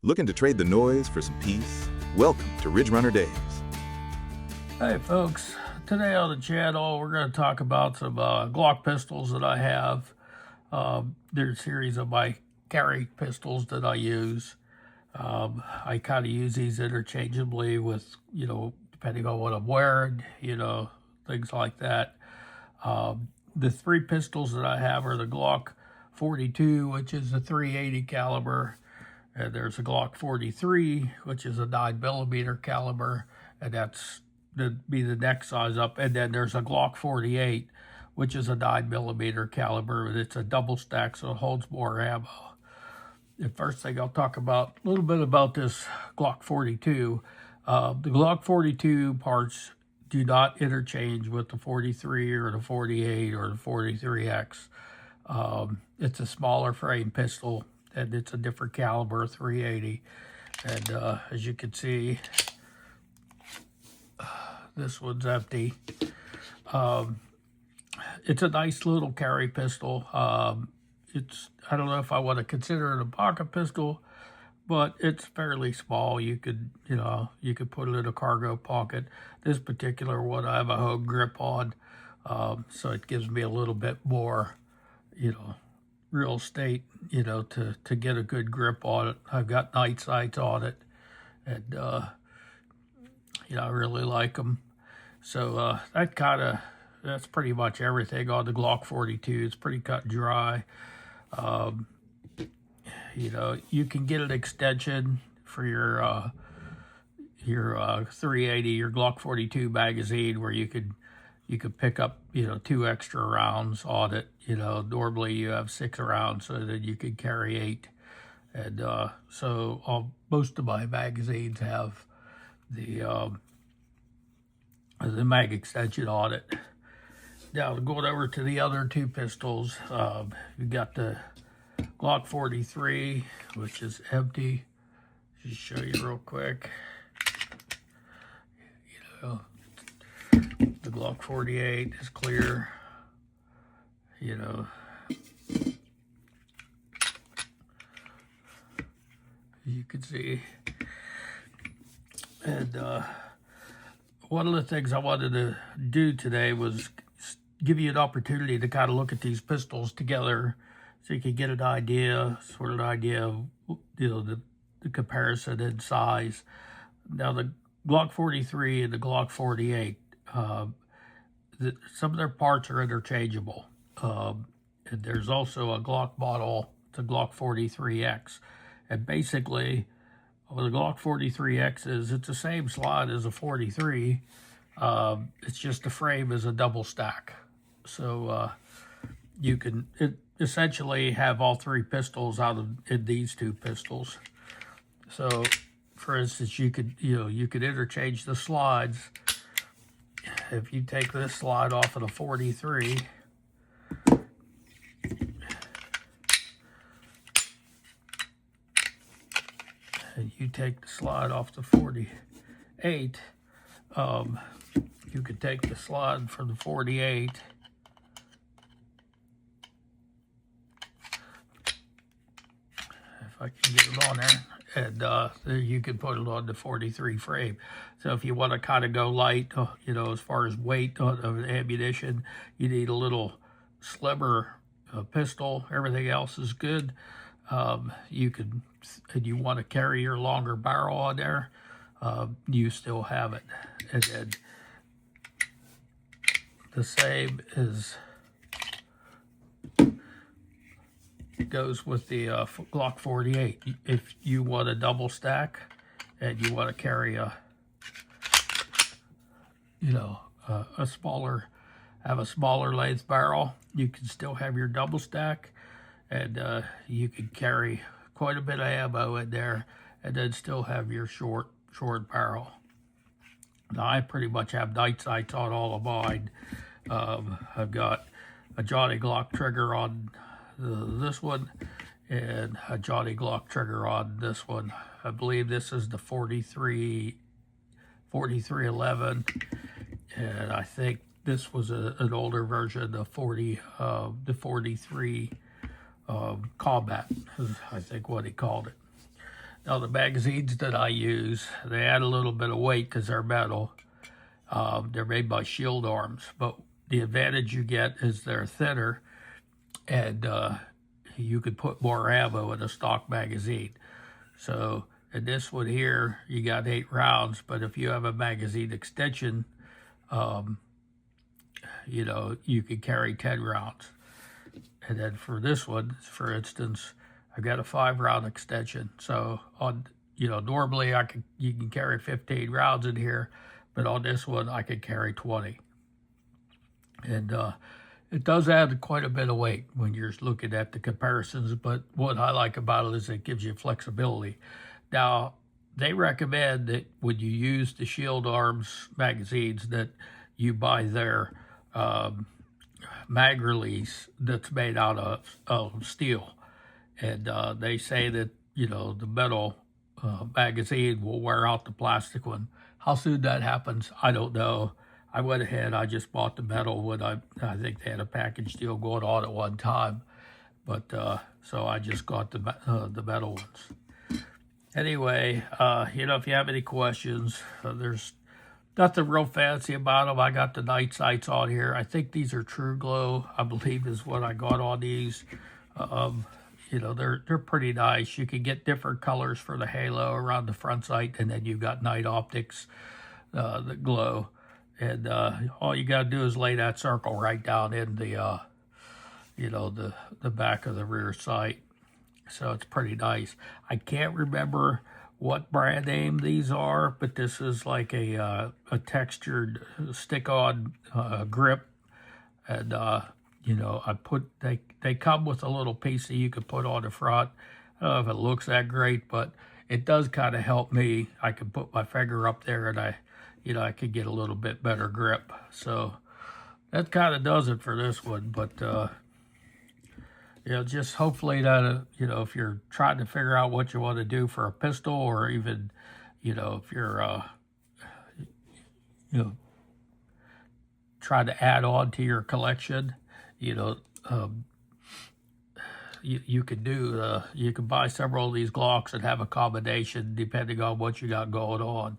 Looking to trade the noise for some peace? Welcome to Ridge Runner Days. Hey folks, today on the channel we're going to talk about some Glock pistols that I have. They're a series of my carry pistols that I use. I kind of use these interchangeably with, depending on what I'm wearing, things like that. The three pistols that I have are the Glock 42, which is a 380 caliber. And there's a Glock 43, which is a 9mm caliber, and that'd be the next size up. And then there's a Glock 48, which is a 9mm caliber, and it's a double stack, so it holds more ammo. The first thing I'll talk about, a little bit about this Glock 42. The Glock 42 parts do not interchange with the 43 or the 48 or the 43X. It's a smaller frame pistol, and it's a different caliber, 380. And as you can see, this one's empty. It's a nice little carry pistol. I don't know if I want to consider it a pocket pistol, but it's fairly small. You could put it in a cargo pocket. This particular one, I have a home grip on, so it gives me a little bit more, real estate, to get a good grip on it. I've got night sights on it, and I really like them. So that's pretty much everything on the Glock 42. It's pretty cut and dry. You can get an extension for your 380, your Glock 42 magazine, where you could pick up, 2 extra rounds on it. Normally you have 6 rounds, so that you can carry 8. And most of my magazines have the mag extension on it. Now, going over to the other 2 pistols, you got the Glock 43, which is empty. Just show you real quick. The Glock 48 is clear. You can see. And one of the things I wanted to do today was give you an opportunity to kind of look at these pistols together, so you can get an idea of, the comparison in size. Now, the Glock 43 and the Glock 48, some of their parts are interchangeable. And there's also a Glock model, the Glock 43X. And basically, what the Glock 43X is, it's the same slide as a 43. It's just the frame is a double stack. So you can essentially have all 3 pistols in these 2 pistols. So, for instance, you could interchange the slides. If you take this slide off of the 43, and you take the slide off the 48, you could take the slide from the 48 if I can get it on there, and you can put it on the 43 frame. So if you want to kind of go light, as far as weight of ammunition, you need a little slimmer pistol. Everything else is good. And you want to carry your longer barrel on there, you still have it. And then the same goes with the Glock 48. If you want a double stack and you want to carry a smaller length barrel, you can still have your double stack, and you can carry quite a bit of ammo in there, and then still have your short barrel. Now, I pretty much have night sights on all of mine. I've got a Johnny Glock trigger on this one, and a Johnny Glock trigger on this one. I believe this is the 4311, and I think this was an older version of the 43 Combat, is I think what he called it. Now the magazines that I use, they add a little bit of weight because they're metal. They're made by shield arms, but the advantage you get is they're thinner, and you could put more ammo in a stock magazine. So in this one here, you got 8 rounds, but if you have a magazine extension, you know, you can carry 10 rounds. And then for this one, for instance, I've got a 5-round extension. So on, you know, normally you can carry 15 rounds in here, but on this one I can carry 20. And it does add quite a bit of weight when you're looking at the comparisons, but what I like about it is it gives you flexibility. Now, they recommend that when you use the Shield Arms magazines that you buy their mag release that's made out of steel. And they say that, you know, the metal magazine will wear out the plastic one. How soon that happens, I don't know. I went ahead, I just bought the metal when I think they had a package deal going on at one time. But so I just got the metal ones. Anyway, you know, if you have any questions, there's nothing real fancy about them. I got the night sights on here. I think these are True Glow, I believe is what I got on these. You know, they're pretty nice. You can get different colors for the halo around the front sight, and then you've got night optics that glow. And all you got to do is lay that circle right down in the, you know, the back of the rear sight. So it's pretty nice. I can't remember what brand name these are, but this is like a textured stick-on grip. And, you know, they come with a little piece that you can put on the front. I don't know if it looks that great, but it does kind of help me. I can put my finger up there and I could get a little bit better grip. So that kind of does it for this one. But, you know, just hopefully that, you know, if you're trying to figure out what you want to do for a pistol, or even, you know, if you're, you know, trying to add on to your collection, you know, you could do, you can buy several of these Glocks and have a combination depending on what you got going on.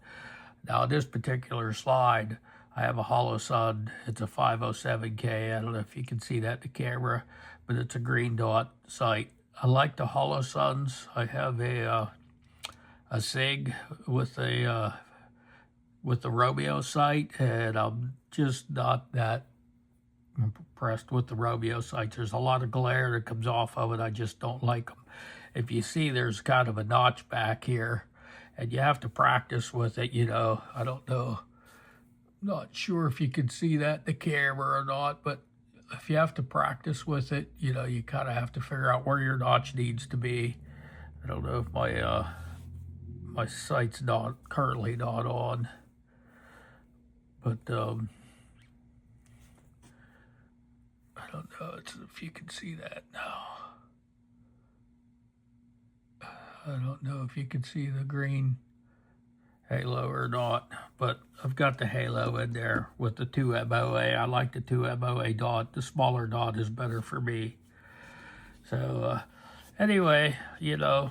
Now, this particular slide, I have a Hollow Sun. It's a 507K. I don't know if you can see that in the camera, but it's a green dot sight. I like the Hollow Suns. I have a SIG with the Romeo sight, and I'm just not that impressed with the Romeo sights. There's a lot of glare that comes off of it. I just don't like them. If you see, there's kind of a notch back here, and you have to practice with it, you know. I don't know. Not sure if you can see that in the camera or not, but if you have to practice with it, you know, you kind of have to figure out where your notch needs to be. I don't know if my sight's currently not on, but I don't know if you can see that now. I don't know if you can see the green halo or not, but I've got the halo in there with the 2 MOA. I like the 2 MOA dot. The smaller dot is better for me. So anyway, you know,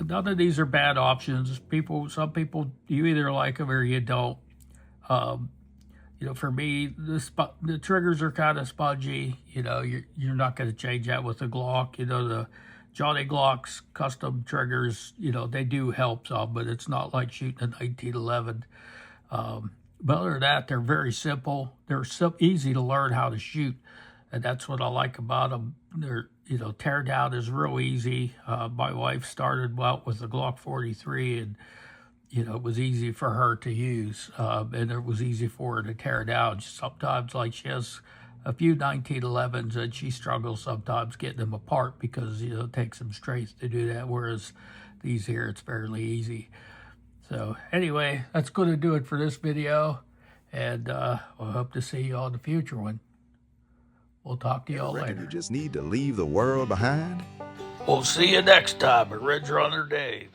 none of these are bad options. Some people, you either like them or you don't. You know, for me, the triggers are kind of spongy. You know, you're not going to change that with a Glock. You know, the Johnny Glock's custom triggers, you know, they do help some, but it's not like shooting a 1911. But other than that, they're very simple. They're so easy to learn how to shoot, and that's what I like about them. They're, you know, tear down is real easy. My wife started out with the Glock 43, and you know, it was easy for her to use, and it was easy for her to tear down. Sometimes, like, she has a few 1911s, and she struggles sometimes getting them apart because, you know, it takes some strength to do that, whereas these here, it's fairly easy. So anyway, that's going to do it for this video, and I hope to see you on the future one. We'll talk to you all later. You just need to leave the world behind? We'll see you next time at Ridge Runner Dave's.